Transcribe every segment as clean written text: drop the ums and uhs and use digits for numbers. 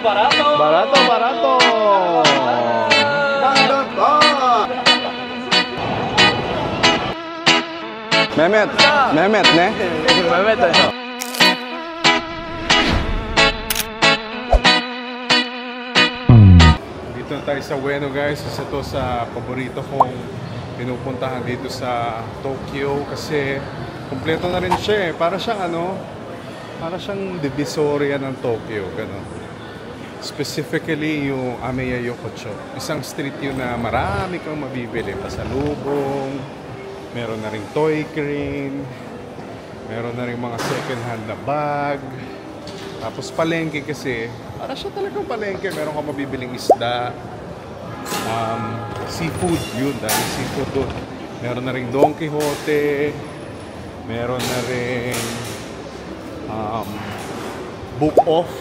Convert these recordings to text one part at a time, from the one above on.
barato. Barato, barato. Mehmet, Mehmet ne? Mehmet ano? Dito na tayo sa Ueno guys. Isa to sa paborito kong pinupuntahan dito sa Tokyo kasi kumpleto na rin siya eh. Para siyang ano, para siyang divisoria ng Tokyo, gano'n. Specifically yung Ameya Yokocho. Isang street yun na marami kang mabibili. Pasalubong, meron na ring toy crane, meron na ring mga second hand na bag. Tapos palengke kasi, para siya talagang palengke. Meron kang mabibiling isda, seafood yun, dahil seafood doon. Meron na ring Don Quixote, meron na ring book off.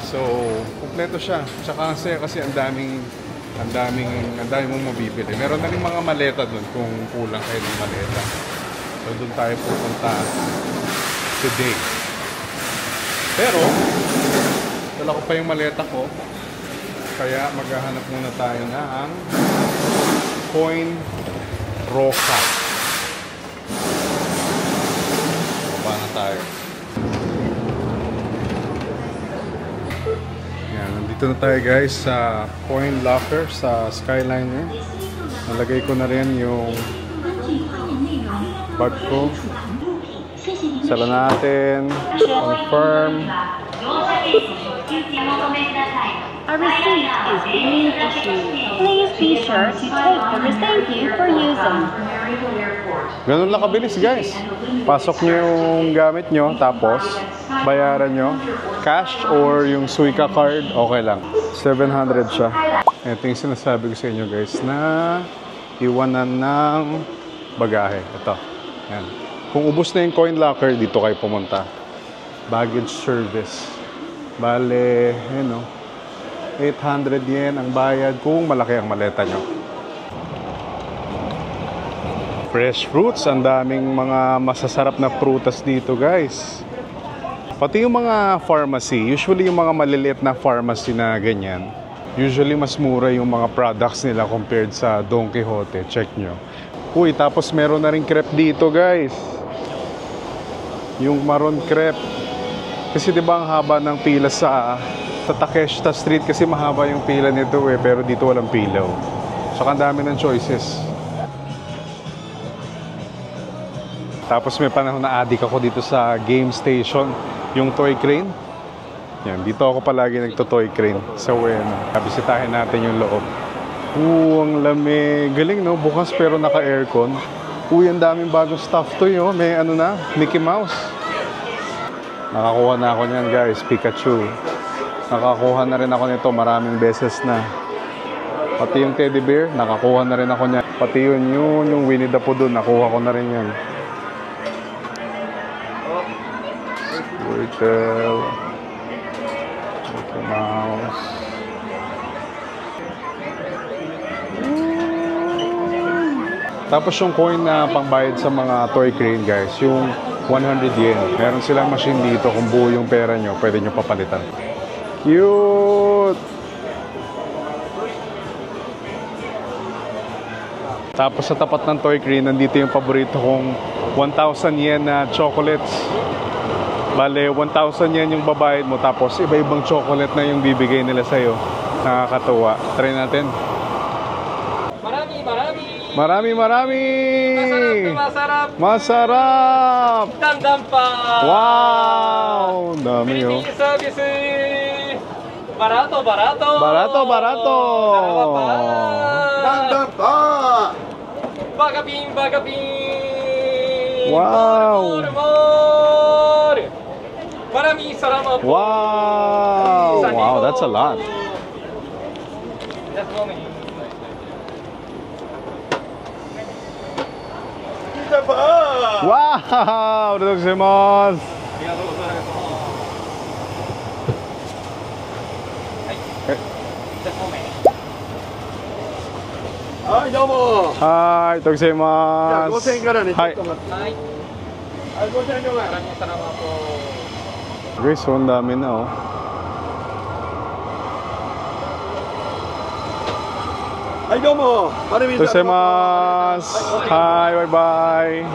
So, kumpleto siya. Tsaka kasi ang daming mong mabibili. Meron na rin mga maleta doon kung kulang kayo ng maleta. So, doon tayo pupunta today. Pero, dala ko pa yung maleta ko. Kaya maghahanap muna tayo ng coin roka. Baba na tayo. Nandito na tayo guys sa coin locker sa Skyliner. Nalagay ko na rin yung bag ko. Sala natin. Confirm. A receipt is being issued. Please be sure to take the receipt for using. Ganun lang kabilis guys. Pasok nyo yung gamit nyo, tapos bayaran nyo. Cash or yung Suica card, okay lang. 700 siya. Ito yung sinasabi ko sa inyo guys na iwanan ng bagahe. Ito. Yan. Kung ubos na yung coin locker, dito kayo pumunta. Baggage service. Bale, yun o. 800 yen ang bayad kung malaki ang maleta nyo. Fresh fruits. Ang daming mga masasarap na prutas dito guys. Pati yung mga pharmacy, usually yung mga maliliit na pharmacy na ganyan, usually mas mura yung mga products nila compared sa Don Quixote. Check nyo. Uy, tapos meron na rin crepe dito guys. Yung maroon crepe. Kasi diba ang haba ng pila sa Takeshita Street kasi mahaba yung pila nito eh, pero dito walang pilaw. Saka ang dami ng choices. Tapos may panahon na addict ako dito sa game station. Yung toy crane. Yan, dito ako palagi nagto-toy crane sa Ueno. Bisitahin natin yung loob. Ang lamig. Galing no, bukas pero naka-aircon. Ang daming bagong stuff to yun. May ano na, Mickey Mouse. Nakakuha na ako niyan guys, Pikachu. Nakakuha na rin ako nito maraming beses na. Pati yung teddy bear, nakakuha na rin ako niyan. Pati yung Winnie the Pooh doon, nakuha ko na rin yan. Turtle, Mickey Mouse. Tapos yung coin na pangbayad sa mga toy crane guys, yung 100 yen. Meron silang machine dito, kung buo yung pera nyo, pwede nyo papalitan. Cute! Tapos sa tapat ng toy crane, nandito yung paborito kong 1,000 yen na chocolates. Bale, 1,000 yen yung babayad mo, tapos iba-ibang chocolate na yung bibigay nila sa'yo. Nakakatuwa. Try natin. Marami! Masarap! Masarap! Dandan pa! Wow! Dami oh. Barato! Barato! Dandan pa! Bagaping! Wow! Maraming salamat po! Wow! That's a lot. Just moment. Wow! Gozaimasu! Hi, domo! Hi, gozaimasu! 5000円からね、はい。ちょっと待って。はい。5000円でございます。 Guys, so ang dami na oh. はいどうも丸水 Tosemasu. Hi, bye-bye.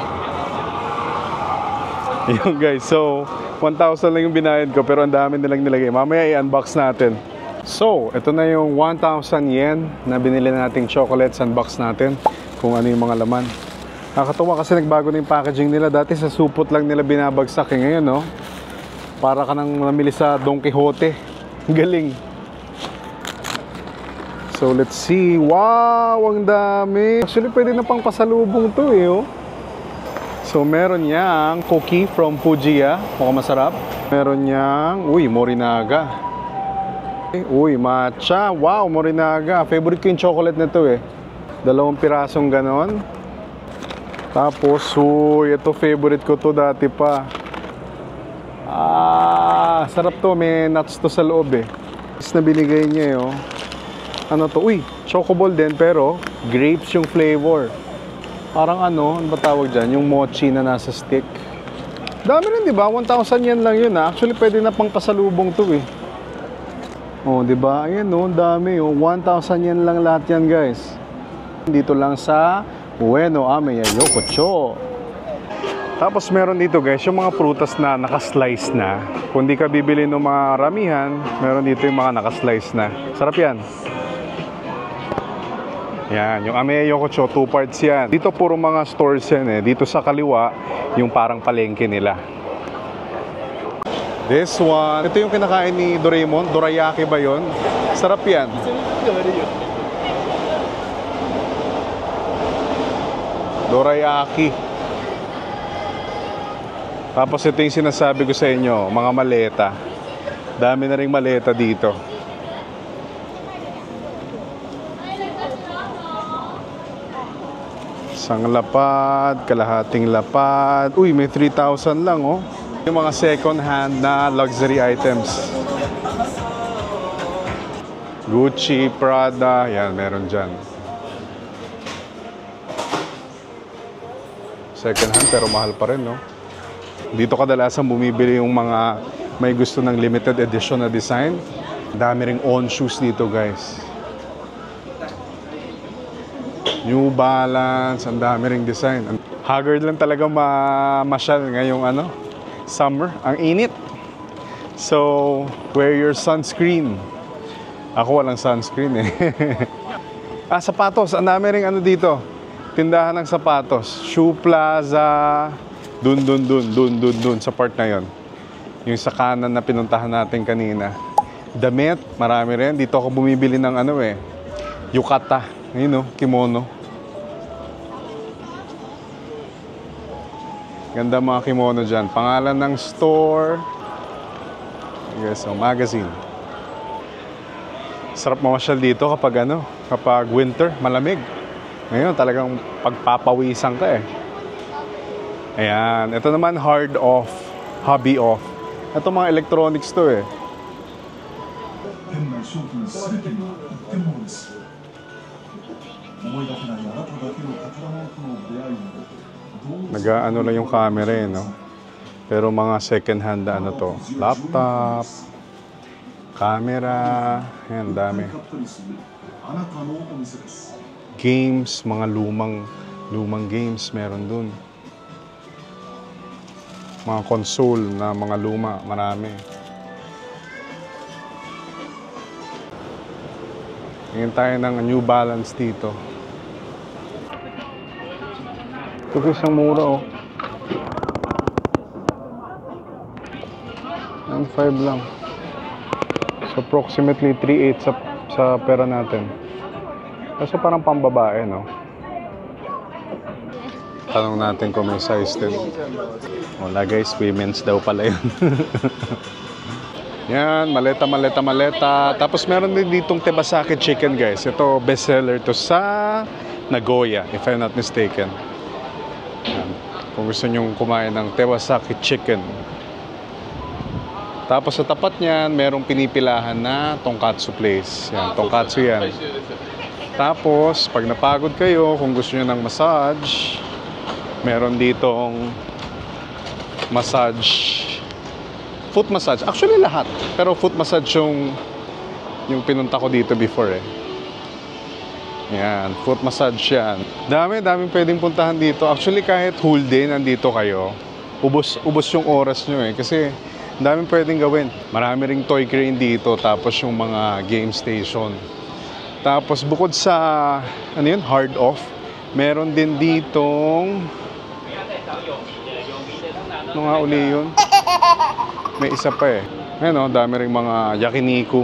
Yun guys, so 1,000 lang yung binayad ko pero ang dami nilang nilagay. Mamaya i-unbox natin. So, ito na yung 1,000 yen na binili nating chocolates. Unbox natin kung ano yung mga laman. Nakakatuwa kasi nagbago na yung packaging nila. Dati sa supot lang nila binabagsak. Ngayon, no? Para ka nang namili sa Don Quixote. Galing. So, let's see. Wow! Ang dami! Actually, pwede na pang pasalubong to eh, oh. So, meron niyang cookie from Fujiya. Mukhang masarap. Meron niyang, uy, Morinaga. Uy, matcha. Wow, Morinaga. Favorite ko yung chocolate na to eh. 2 pirasong ganon. Tapos, uy, ito favorite ko to dati pa. Sarap to. May nuts to sa loob eh. Is na binigay niya eh, oh. Ano to? Uy, chocoball din pero grapes yung flavor. Parang ano ba tawag dyan? Yung mochi na nasa stick. Dami rin, di ba? 1,000 yen lang yun, ha? Actually, pwede na pang pasalubong to, eh. Oh, di ba? Ayan, oh, dami, oh. 1,000 yen lang lahat yan, guys. Dito lang sa Ueno Ame Yokocho. Tapos meron dito, guys, yung mga prutas na naka-slice na. Kung di ka bibili ng mga ramihan, meron dito yung mga naka-slice na. Sarap yan. Yan, yung Ame Yokocho, 2 parts yan. Dito puro mga stores yan eh. Dito sa kaliwa, yung parang palengke nila. This one, ito yung kinakain ni Doraemon. Dorayaki ba yun? Sarap yan. Dorayaki. Tapos ito yung sinasabi ko sa inyo, mga maleta. Dami na ring maleta dito. Isang lapad, kalahating lapad. Uy, may 3,000 lang, oh. Yung mga second hand na luxury items. Gucci, Prada, yan, meron dyan. Second hand, pero mahal pa rin, no? Dito kadalasan bumibili yung mga may gusto ng limited edition na design. Dami ring on shoes dito, guys. New Balance, ang dami ring design. Haggard lang talaga mamasyal ngayong ano, summer. Ang init. So, wear your sunscreen. Ako walang sunscreen eh. Sapatos. Ang dami ring ano dito. Tindahan ng sapatos. Shoe Plaza. Dun sa part na yon. Yung sa kanan na pinuntahan natin kanina. Damit, marami rin. Dito ako bumibili ng ano eh. Yukata. Yun, kimono. Ganda mga kimono dyan. Pangalan ng store. Yes, so magazine. Sarap mamasyal dito kapag ano, kapag winter, malamig. Ngayon talagang pagpapawisan ka eh. Ayan. Ito naman hard off, hobby off. Ito mga electronics to eh. Nag-ano lang yung camera eh, no? Pero mga second hand na ano to. Laptop, camera, ayan, dami. Games, mga lumang games meron dun. Mga console na mga luma, marami. Tingin tayo ng New Balance dito. Ito ko isang mura, oh. 9.5 lang. So approximately 3.8 sa pera natin. Kasi parang pambabae, no? Tanong natin kung may size din. Wala guys, women's daw pala yun. Yan, maleta. Tapos meron din ditong Tebasaki chicken, guys. Ito, bestseller to sa Nagoya, if I'm not mistaken. Yan. Kung gusto nyong kumain ng Tebasaki chicken. Tapos sa tapat niyan, merong pinipilahan na tonkatsu place. Yan, tonkatsu yan. Tapos, pag napagod kayo, kung gusto nyo ng massage, meron ditong massage, foot massage. Actually lahat. Pero foot massage yung pinunta ko dito before eh. Yan, foot massage yan. Daming pwedeng puntahan dito. Actually, kahit whole day nandito kayo, ubos yung oras nyo eh. Kasi daming pwedeng gawin. Marami ring toy crane dito, tapos yung mga game station. Tapos bukod sa, ano yun, hard off, meron din ditong, ano nga uli yun? May isa pa eh. Ayun o, dami ring mga yakiniku.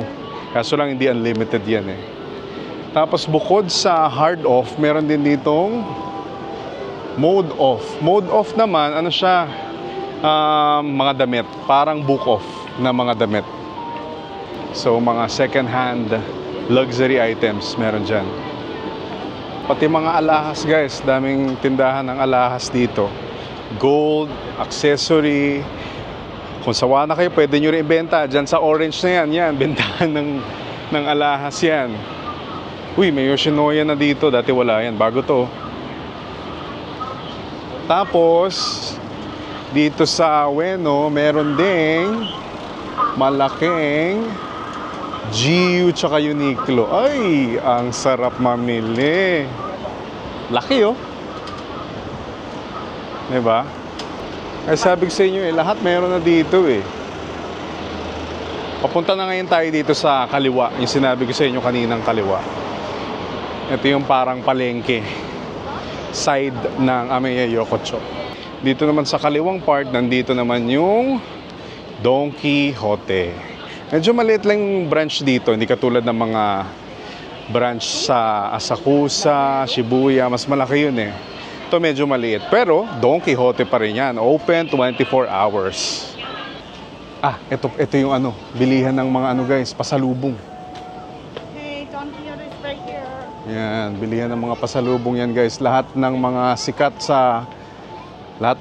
Kaso lang hindi unlimited yan eh. Tapos bukod sa hard off, meron din ditong mode off. Mode off naman, ano siya, mga damit. Parang book off na mga damit. So mga second hand luxury items meron dyan. Pati mga alahas guys, daming tindahan ng alahas dito. Gold, accessory. Kung sawa na kayo, pwede nyo rin ibenta. Dyan sa orange na yan, yan, bentahan ng alahas yan. Uy, may Yoshinoya na dito. Dati wala yan. Bago to. Tapos, dito sa Ueno, meron ding malaking GU tsaka Uniqlo. Ay, ang sarap mamili. Laki oh. Diba? Ay sabi ko sa inyo eh, lahat meron na dito eh. Papunta na ngayon tayo dito sa kaliwa. Yung sinabi ko sa inyo kaninang kaliwa. Ito yung parang palengke side ng Amiya Yokocho. Dito naman sa kaliwang part, nandito naman yung Don Quijote. Medyo maliit lang yung branch dito, hindi katulad ng mga branch sa Asakusa, Shibuya, mas malaki yun eh. Ito medyo maliit, pero Don Quijote pa rin yan. Open 24 hours. Ah, ito yung ano, bilihan ng mga ano guys, pasalubong. Hey, Don Quijote is right here. Yan, bilihan ng mga pasalubong yan guys. Lahat ng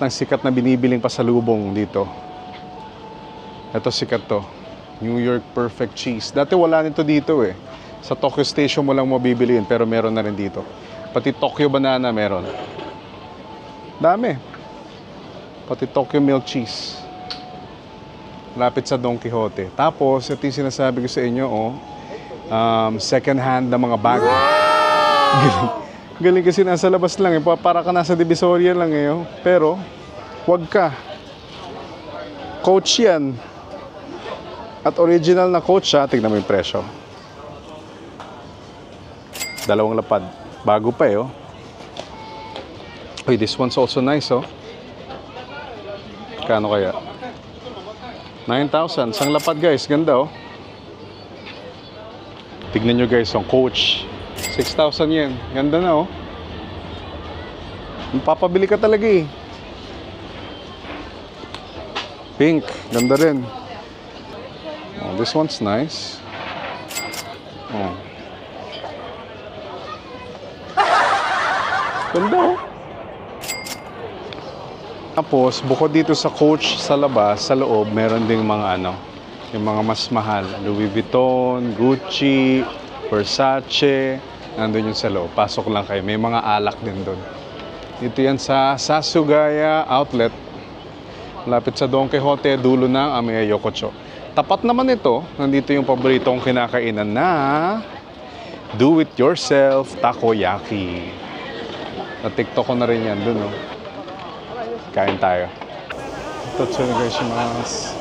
sikat na binibiling pasalubong dito. Ito sikat to. New York Perfect Cheese. Dati wala nito dito eh. Sa Tokyo Station mo lang mabibiliin, pero meron na rin dito. Pati Tokyo Banana meron. Dami. Pati Tokyo Milk Cheese. Lapit sa Don Quijote. Tapos, ito yung sinasabi ko sa inyo, second hand na mga bag. Galing kasi nasa labas lang eh. Para ka nasa Divisoria lang eh. Oh. Pero, wag ka. Coach yan. At original na coach siya. Tignan mo yung presyo. 2 lapad. Bago pa eh. Oh. Uy, this one's also nice oh. Kano kaya? 9,000. Sang lapad guys. Ganda oh. Tignan nyo guys ang coach. 6,000 yen. Ganda na oh. Papabili ka talaga eh. Pink. Ganda rin. Oh, this one's nice. Oh. Ganda oh. Tapos, bukod dito sa coach sa labas, sa loob, meron ding mga ano, yung mga mas mahal. Louis Vuitton, Gucci, Versace, nandun yung sa loob. Pasok lang kayo. May mga alak din doon. Dito yan sa Sasugaya Outlet. Lapit sa Don Quijote, dulo ng Amiya Yokocho. Tapat naman ito, nandito yung paboritong kinakainan na do-it-yourself takoyaki. Na-tiktok ko na rin yan dun, oh. Kain tayo. Ito, tsunagashimasu.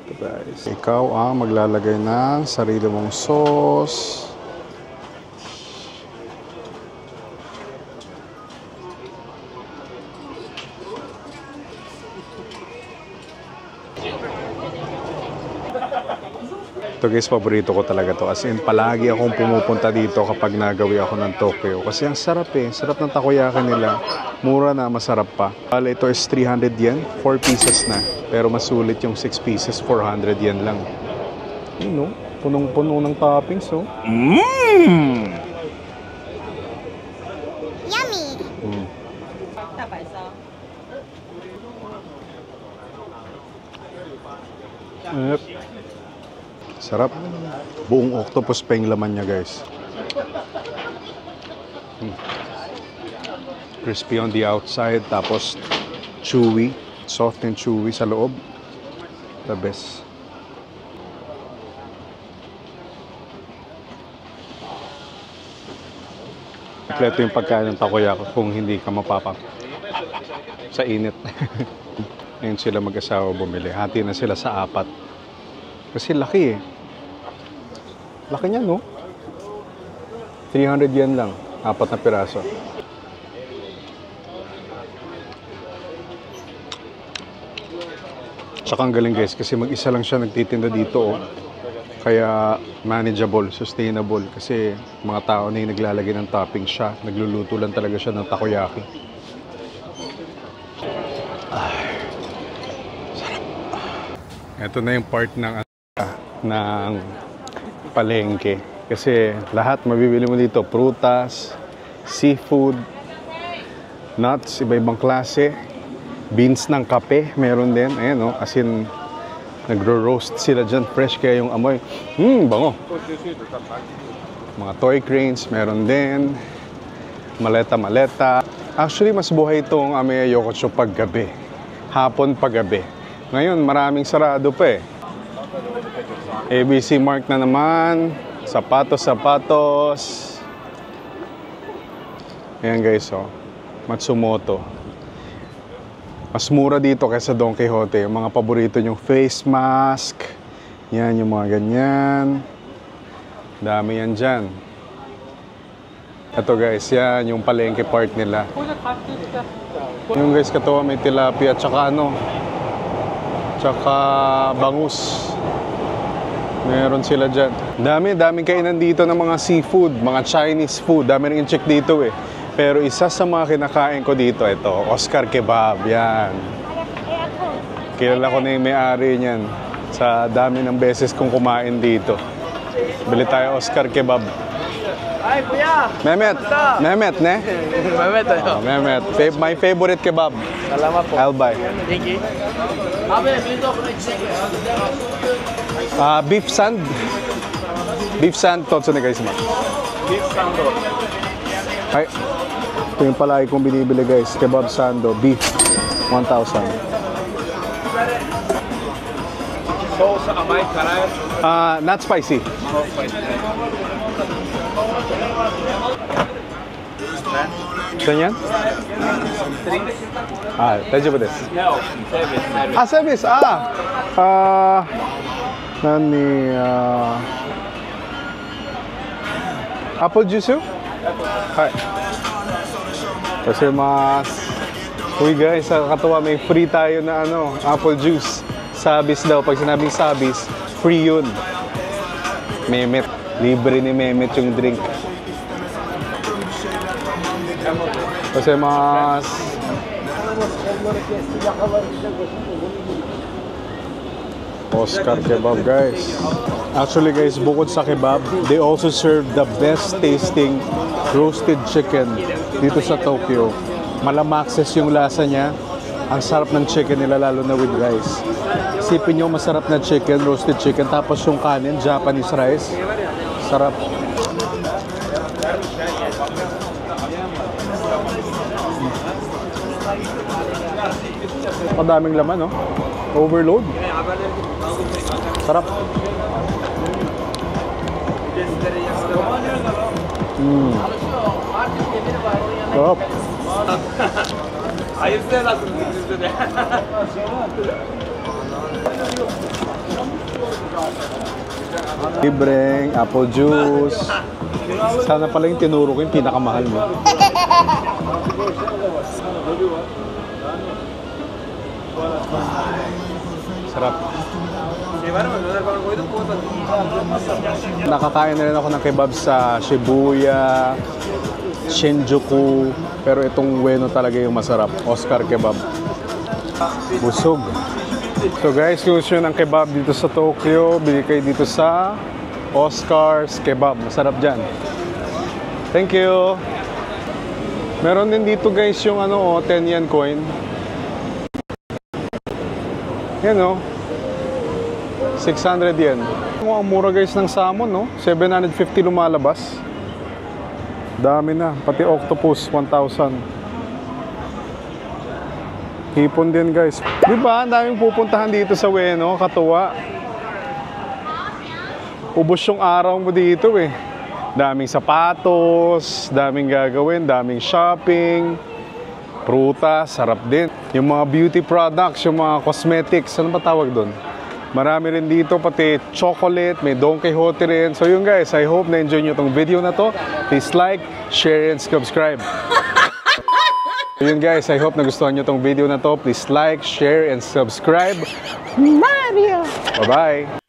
Ito guys. Ikaw ang maglalagay ng sarili mong sauce. Ito guys, paborito ko talaga to. As in, palagi akong pumupunta dito kapag nagawi ako ng Tokyo. Kasi ang sarap eh. Sarap ng takoyaki nila. Mura na, masarap pa. Pala ito is 300 yen. 4 pieces na. Pero masulit yung 6 pieces, 400 yen lang. Yun no? Punong-puno ng toppings oh. Mmm! Yummy! Yep. Sarap. Buong octopus pa yung laman niya guys. crispy on the outside, tapos chewy, soft and chewy sa loob. The best. Kompleto yung pagkain ng takoyaki kung hindi ka mapapak sa init. Ngayon sila mag-asawa bumili. Hati na sila sa 4. Kasi laki eh. Laki niya, no? 300 yen lang. 4 na piraso. Tsaka ang galing guys kasi mag-isa lang siya nagtitinda dito. Oh. Kaya manageable, sustainable. Kasi mga tao na yung naglalagay ng topping siya. Nagluluto lang talaga siya ng takoyaki. Ay, sarap. Ito na yung part ng palengke. Kasi lahat mabibili mo dito. Prutas, seafood, nuts, iba-ibang klase. Beans ng kape, meron din. Ayan, no? As in, nagro-roast sila dyan. Fresh kaya yung amoy. Bango. Mga toy cranes, meron din. Maleta-maleta. Actually, mas buhay itong Ame Yokocho paggabi. Hapon paggabi. Ngayon, maraming sarado pa eh. ABC Mark na naman. Sapatos. Ayan guys, oh. Matsumoto. Mas mura dito kaysa Don Quixote. Yung mga paborito yung face mask. Yan, yung mga ganyan. Dami yan dyan. Ito guys, yan yung palengke part nila. Yung guys, katawa may tilapia tsaka tsaka bangus. Meron sila dyan. Daming kainan dito ng mga seafood, mga Chinese food. Dami rin check dito eh. Pero isa sa mga kinakain ko dito, ito, Oscar Kebab, yan. Kilala ko na yung may-ari niyan. Sa dami ng beses kong kumain dito. Bili tayo Oscar Kebab. Ay, kuya! Mehmet, ne? Mehmet tayo. Oh, Mehmet, my favorite kebab. Salamat po. I'll buy. Thank you. Beef sand. Beef sand, totsu negai shimasu. Beef sando. Ay, ito yung palagi kong binibili guys. Kebab sando, beef, 1,000. Sauce amay, karay. Not spicy. Ganyan? Daijoubu desu. No, service. Service. Apple juice? Hi. Kasi uy guys, kakatuwa, may free tayo na apple juice. Sabis daw. Pag sinabing sabis, free yun. Mehmet. Libre ni Mehmet yung drink. Kasi Oscar Kebab guys. Actually guys, bukod sa kebab, they also serve the best tasting roasted chicken dito sa Tokyo. Malamakses yung lasa niya. Ang sarap ng chicken nila, lalo na with rice. Isipin nyo, masarap na chicken, roasted chicken, tapos yung kanin, Japanese rice. Sarap. Madaming laman, no? Overload. Sarap. Sarap. Ayos na lang. Libreng apple juice. Sana pala yung tinuro ko yung pinakamahal mo. Sarap. Nakakain na rin ako ng kebab sa Shibuya, Shinjuku, pero itong Ueno talaga yung masarap, Oscar Kebab. Busog. So guys, kung gusto nyo ng kebab dito sa Tokyo, bili kayo dito sa Oscar's Kebab. Masarap dyan. Thank you. Meron din dito guys yung 10 yen coin. Yan o. 600 yen. Ang mura guys ng salmon, no? 750 lumalabas. Dami na. Pati octopus, 1,000. Hipon din guys. Di ba? Ang daming pupuntahan dito sa Ueno. Katuwa. Ubos yung araw mo dito eh. Daming sapatos, daming gagawin, daming shopping. Prutas, sarap din. Yung mga beauty products, yung mga cosmetics, ano ba tawag doon? Marami rin dito, pati chocolate, may Don Quixote rin. So yun guys, I hope na-enjoy nyo itong video na to. Please like, share, and subscribe. Yun guys, I hope nagustuhan nyo itong video na to. Please like, share, and subscribe. Mario! Bye-bye!